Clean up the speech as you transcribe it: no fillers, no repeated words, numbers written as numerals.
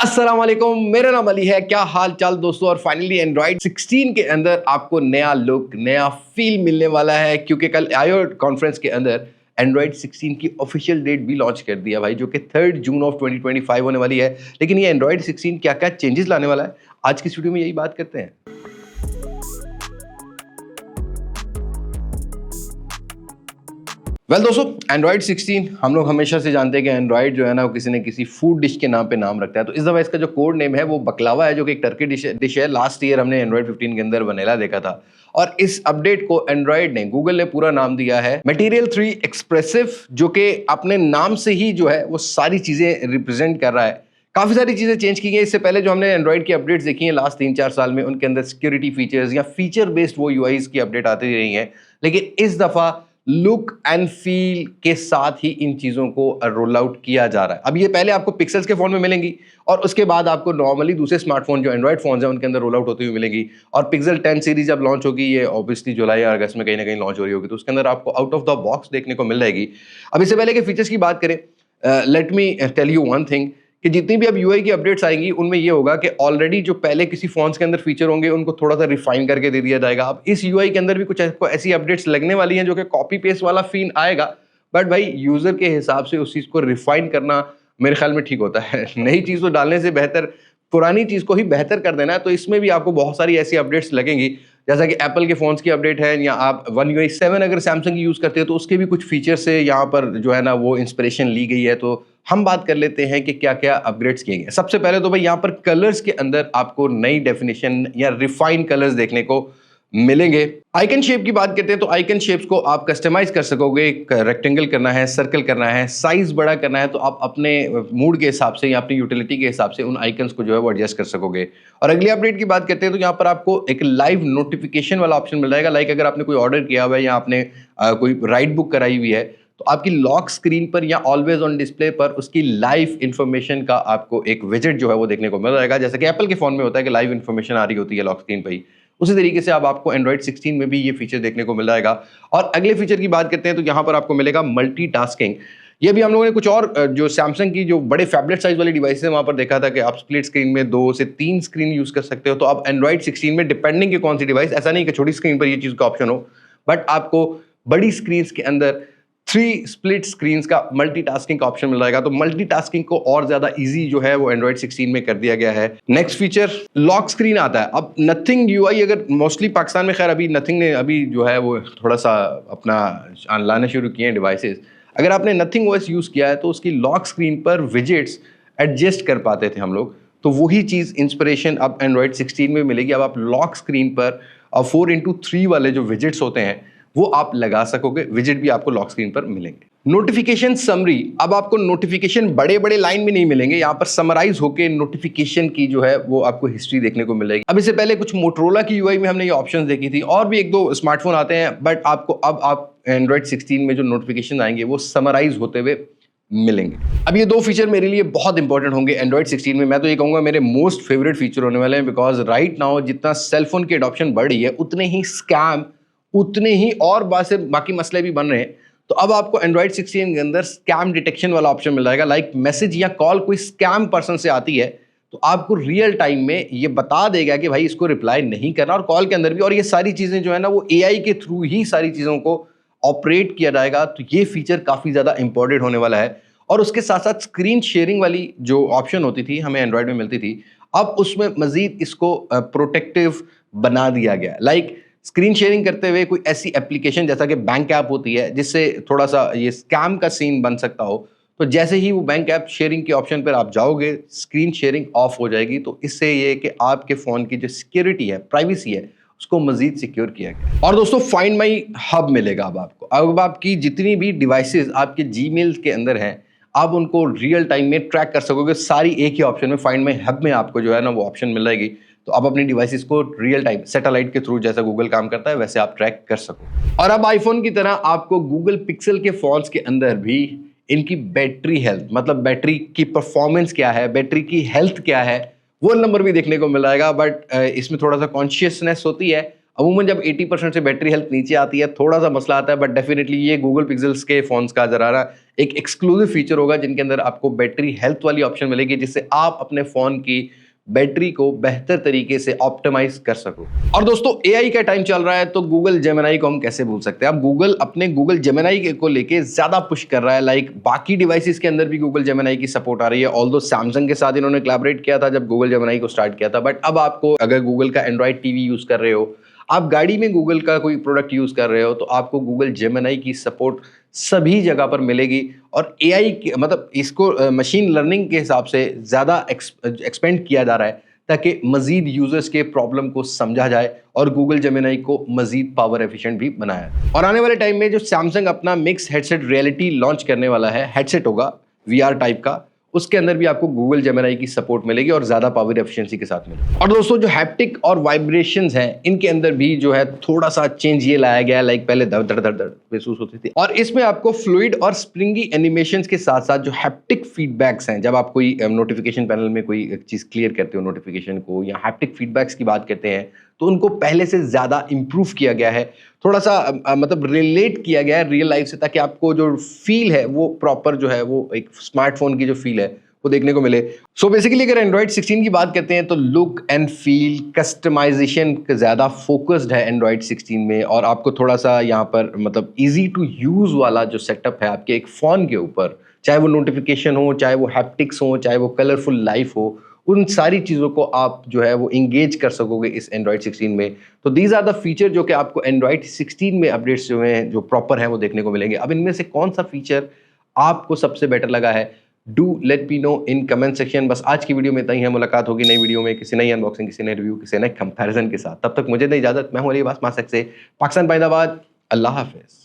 अस्सलाम वालेकुम, मेरा नाम अली है। क्या हाल चाल दोस्तों। और फाइनली एंड्रॉइड 16 के अंदर आपको नया लुक, नया फील मिलने वाला है, क्योंकि कल आईओ कॉन्फ्रेंस के अंदर एंड्रॉइड 16 की ऑफिशियल डेट भी लॉन्च कर दिया भाई, जो कि 3 जून ऑफ 2025 होने वाली है। लेकिन ये एंड्रॉइड 16 क्या क्या चेंजेस लाने वाला है, आज की वीडियो में यही बात करते हैं। दोस्तों, एंड्रॉइड 16 हम लोग हमेशा से जानते हैं कि एंड्रॉइड जो है ना, वो किसी न किसी फूड डिश के नाम पे नाम रखता है। तो इस दफ़ा इसका जो कोड नेम है वो बकलावा है, जो कि एक टर्की डिश है। लास्ट ईयर हमने एंड्रॉइड 15 के अंदर वनीला देखा था, और इस अपडेट को एंड्रॉइड ने, गूगल ने पूरा नाम दिया है मटेरियल 3 एक्सप्रेसिव, जो कि अपने नाम से ही जो है वो सारी चीज़ें रिप्रेजेंट कर रहा है। काफ़ी सारी चीज़ें चेंज की गई। इससे पहले जो हमने एंड्रॉइड की अपडेट्स देखी हैं लास्ट 3-4 साल में, उनके अंदर सिक्योरिटी फीचर्स या फीचर बेस्ड वो यूआईज की अपडेट आती रही हैं। लेकिन इस दफ़ा लुक एंड फील के साथ ही इन चीज़ों को रोल आउट किया जा रहा है। अब ये पहले आपको पिक्सल्स के फ़ोन में मिलेंगी, और उसके बाद आपको नॉर्मली दूसरे स्मार्टफोन जो एंड्रॉइड फ़ोन हैं उनके अंदर रोल आउट होती हुई मिलेंगी। और पिक्सल 10 सीरीज जब लॉन्च होगी, ये ऑब्वियसली जुलाई या अगस्त में कहीं ना कहीं लॉन्च हो रही होगी, तो उसके अंदर आपको आउट ऑफ द बॉक्स देखने को मिल जाएगी। अब इससे पहले के फीचर्स की बात करें, let me tell you one thing, कि जितनी भी अब यूआई की अपडेट्स आएंगी उनमें ये होगा कि ऑलरेडी जो पहले किसी फोन्स के अंदर फीचर होंगे उनको थोड़ा सा रिफाइन करके दे दिया जाएगा। अब इस यूआई के अंदर भी कुछ ऐसी अपडेट्स लगने वाली हैं जो कि कॉपी पेस्ट वाला फील आएगा, बट भाई यूजर के हिसाब से उस चीज को रिफाइन करना मेरे ख्याल में ठीक होता है। नई चीज को डालने से बेहतर पुरानी चीज को ही बेहतर कर देना है। तो इसमें भी आपको बहुत सारी ऐसी अपडेट्स लगेंगी, जैसा कि एप्पल के फोन्स की अपडेट है, या आप वन UI 7 अगर सैमसंग की यूज करते हो तो उसके भी कुछ फीचर से यहाँ पर जो है ना वो इंस्पिरेशन ली गई है। तो हम बात कर लेते हैं कि क्या क्या अपग्रेड्स किए गए। सबसे पहले तो भाई यहाँ पर कलर्स के अंदर आपको नई डेफिनेशन या रिफाइंड कलर्स देखने को मिलेंगे। आइकन शेप की बात करते हैं तो आइकन शेप्स को आप कस्टमाइज कर सकोगे। रेक्टेंगल करना है, सर्कल करना है, साइज बड़ा करना है, तो आप अपने मूड के हिसाब से या अपनी यूटिलिटी के हिसाब से उन आइकन्स को जो है वो एडजस्ट कर सकोगे। और अगली अपडेट की बात करते हैं तो यहाँ पर आपको एक लाइव नोटिफिकेशन वाला ऑप्शन मिल जाएगा। लाइक अगर आपने कोई ऑर्डर किया हुआ है या आपने कोई राइड बुक कराई हुई है, तो आपकी लॉक स्क्रीन पर या ऑलवेज ऑन डिस्प्ले पर उसकी लाइव इंफॉर्मेशन का आपको एक विजेट जो है वो देखने को मिल जाएगा। जैसे कि एप्पल के फोन में होता है कि लाइव इंफॉर्मेशन आ रही होती है लॉक स्क्रीन पर ही, उसी तरीके से अब आपको एंड्रॉइड 16 में भी ये फीचर देखने को मिल जाएगा। और अगले फीचर की बात करते हैं तो यहाँ पर आपको मिलेगा मल्टीटास्किंग। ये भी हम लोगों ने कुछ और जो सैमसंग की जो बड़े फैबलेट साइज वाली डिवाइस है वहां पर देखा था कि आप स्प्लिट स्क्रीन में 2 से 3 स्क्रीन यूज कर सकते हो। तो अब एंड्रॉइड 16 में डिपेंडिंग की कौन सी डिवाइस, ऐसा नहीं कि छोटी स्क्रीन पर ये चीज का ऑप्शन हो, बट आपको बड़ी स्क्रीन के अंदर 3 स्प्लिट स्क्रीन का मल्टीटास्किंग का ऑप्शन मिल जाएगा। तो मल्टीटास्किंग को और ज्यादा इजी जो है वो एंड्रॉइड 16 में कर दिया गया है। नेक्स्ट फीचर लॉक स्क्रीन आता है। अब नथिंग यूआई, अगर मोस्टली पाकिस्तान में, खैर अभी नथिंग ने अभी जो है वो थोड़ा सा अपना लाने शुरू किए हैं डिवाइसेस। अगर आपने नथिंग ओएस यूज किया है तो उसकी लॉक स्क्रीन पर विजेट्स एडजस्ट कर पाते थे हम लोग, तो वही चीज इंस्पिरेशन अब एंड्रॉइड 16 में मिलेगी। अब आप लॉक स्क्रीन पर 4x3 वाले जो विजेट्स होते हैं वो आप लगा सकोगे। विजेट भी आपको लॉक स्क्रीन पर मिलेंगे। नोटिफिकेशन समरी, अब आपको नोटिफिकेशन बड़े बड़े लाइन में नहीं मिलेंगे, यहाँ पर समराइज होके नोटिफिकेशन की जो है वो आपको हिस्ट्री देखने को मिलेगी। अब इससे पहले कुछ मोटरोला की यूआई में हमने ये ऑप्शंस देखी थी, और भी 1-2 स्मार्टफोन आते हैं, बट आपको अब आप एंड्रॉइड 16 में जो नोटिफिकेशन आएंगे वो समराइज होते हुए मिलेंगे। अब ये 2 फीचर मेरे लिए बहुत इंपॉर्टेंट होंगे एंड्रॉइड 16 में। मैं तो ये कहूंगा मेरे मोस्ट फेवरेट फीचर होने वाले हैं, बिकॉज राइट नाउ जितना सेलफोन की एडॉप्शन बढ़ रही है उतने ही स्कैम, उतने ही और बाकी मसले भी बन रहे हैं। तो अब आपको एंड्रॉइड 16 के अंदर स्कैम डिटेक्शन वाला ऑप्शन मिल जाएगा। लाइक मैसेज या कॉल कोई स्कैम पर्सन से आती है तो आपको रियल टाइम में ये बता देगा कि भाई इसको रिप्लाई नहीं करना, और कॉल के अंदर भी। और ये सारी चीजें जो है ना वो एआई के थ्रू ही सारी चीजों को ऑपरेट किया जाएगा। तो ये फीचर काफी ज्यादा इंपॉर्टेंट होने वाला है। और उसके साथ साथ स्क्रीन शेयरिंग वाली जो ऑप्शन होती थी हमें एंड्रॉइड में मिलती थी, अब उसमें मजीद इसको प्रोटेक्टिव बना दिया गया। लाइक स्क्रीन शेयरिंग करते हुए कोई ऐसी एप्लीकेशन जैसा कि बैंक ऐप होती है जिससे थोड़ा सा ये स्कैम का सीन बन सकता हो, तो जैसे ही वो बैंक ऐप शेयरिंग के ऑप्शन पर आप जाओगे स्क्रीन शेयरिंग ऑफ हो जाएगी। तो इससे ये कि आपके फ़ोन की जो सिक्योरिटी है, प्राइवेसी है, उसको मजीद सिक्योर किया गया। और दोस्तों फाइंड माई हब मिलेगा अब आपको। अब आपकी जितनी भी डिवाइसेस आपके जीमेल के अंदर हैं, आप उनको रियल टाइम में ट्रैक कर सकोगे। सारी एक ही ऑप्शन में, फाइंड माई हब में आपको जो है ना वो ऑप्शन मिल जाएगी। तो आप अपनी डिवाइसेस को रियल टाइम सैटेलाइट के थ्रू, जैसा गूगल काम करता है वैसे आप ट्रैक कर सको। और अब आईफोन की तरह आपको गूगल पिक्सल के फोन्स के अंदर भी इनकी बैटरी हेल्थ, मतलब बैटरी की परफॉर्मेंस क्या है, बैटरी की हेल्थ क्या है, वो नंबर भी देखने को मिल जाएगा। बट इसमें थोड़ा सा कॉन्शियसनेस होती है अमूमन जब 80% से बैटरी हेल्थ नीचे आती है थोड़ा सा मसला आता है, बट डेफिनेटली ये गूगल पिक्सल्स के फोन्स का जरा ना एक एक्सक्लूसिव फीचर होगा जिनके अंदर आपको बैटरी हेल्थ वाली ऑप्शन मिलेगी, जिससे आप अपने फोन की बैटरी को बेहतर तरीके से ऑप्टिमाइज कर सको। और दोस्तों एआई का टाइम चल रहा है, तो गूगल जेमिनी को हम कैसे भूल सकते हैं। अब गूगल अपने गूगल जेमिनी को लेके ज्यादा पुश कर रहा है, लाइक बाकी डिवाइसेस के अंदर भी गूगल जेमिनी की सपोर्ट आ रही है। ऑल्दो सैमसंग के साथ इन्होंने कोलैबोरेट किया था जब गूगल जेमिनी को स्टार्ट किया था, बट अब आपको अगर गूगल का एंड्रॉइड टीवी यूज कर रहे हो, आप गाड़ी में गूगल का कोई प्रोडक्ट यूज कर रहे हो, तो आपको गूगल जेमिनी की सपोर्ट सभी जगह पर मिलेगी। और एआई मतलब इसको मशीन लर्निंग के हिसाब से ज़्यादा एक्सपेंड किया जा रहा है ताकि मजीद यूजर्स के प्रॉब्लम को समझा जाए और गूगल जेमिनी को मजीद पावर एफिशिएंट भी बनाया। और आने वाले टाइम में जो सैमसंग अपना मिक्स हेडसेट रियलिटी लॉन्च करने वाला है, हेडसेट होगा वीआर टाइप का, उसके अंदर भी आपको गूगल जेमिनी की सपोर्ट मिलेगी और ज्यादा पावर एफिशिएंसी के साथ मिलेगी। और दोस्तों जो हैप्टिक और वाइब्रेशंस हैं, इनके अंदर भी जो है थोड़ा सा चेंज ये लाया गया है, लाइक पहले धड़ धड़ धड़ धड़ महसूस होती थी, और इसमें आपको फ्लूइड और स्प्रिंगी एनिमेशंस के साथ साथ जो हैप्टिक फीडबैक्स हैं, जब आप कोई नोटिफिकेशन पैनल में कोई चीज क्लियर करते हो नोटिफिकेशन को, या हैप्टिक फीडबैक्स की बात करते हैं, तो उनको पहले से ज्यादा इंप्रूव किया गया है, थोड़ा सा मतलब रिलेट किया गया है रियल लाइफ से, ताकि आपको जो फील है वो प्रॉपर जो है वो एक स्मार्टफोन की जो फील है वो देखने को मिले। सो बेसिकली अगर एंड्रॉइड 16 की बात करते हैं तो लुक एंड फील कस्टमाइजेशन ज़्यादा फोकस्ड है एंड्रॉइड 16 में, और आपको थोड़ा सा यहाँ पर मतलब इजी टू यूज़ वाला जो सेटअप है आपके एक फ़ोन के ऊपर, चाहे वो नोटिफिकेशन हो, चाहे वो हैप्टिक्स हो, चाहे वो कलरफुल लाइफ हो, उन सारी चीज़ों को आप जो है वो इंगेज कर सकोगे इस एंड्रॉइड 16 में। तो दीज आर द फीचर जो कि आपको एंड्रॉइड 16 में अपडेट्स जो हैं जो प्रॉपर हैं वो देखने को मिलेंगे। अब इनमें से कौन सा फीचर आपको सबसे बेटर लगा है, do let me know in comment section. बस आज की वीडियो में इतना ही है, मुलाकात होगी नई वीडियो में किसी नई अनबॉक्सिंग, किसी नए रिव्यू, किसी नए कंपैरिजन के साथ। तब तक मुझे दे इजाजत, मैं हूं अली अब्बास मासक से पाकिस्तान, अल्लाह हाफिज।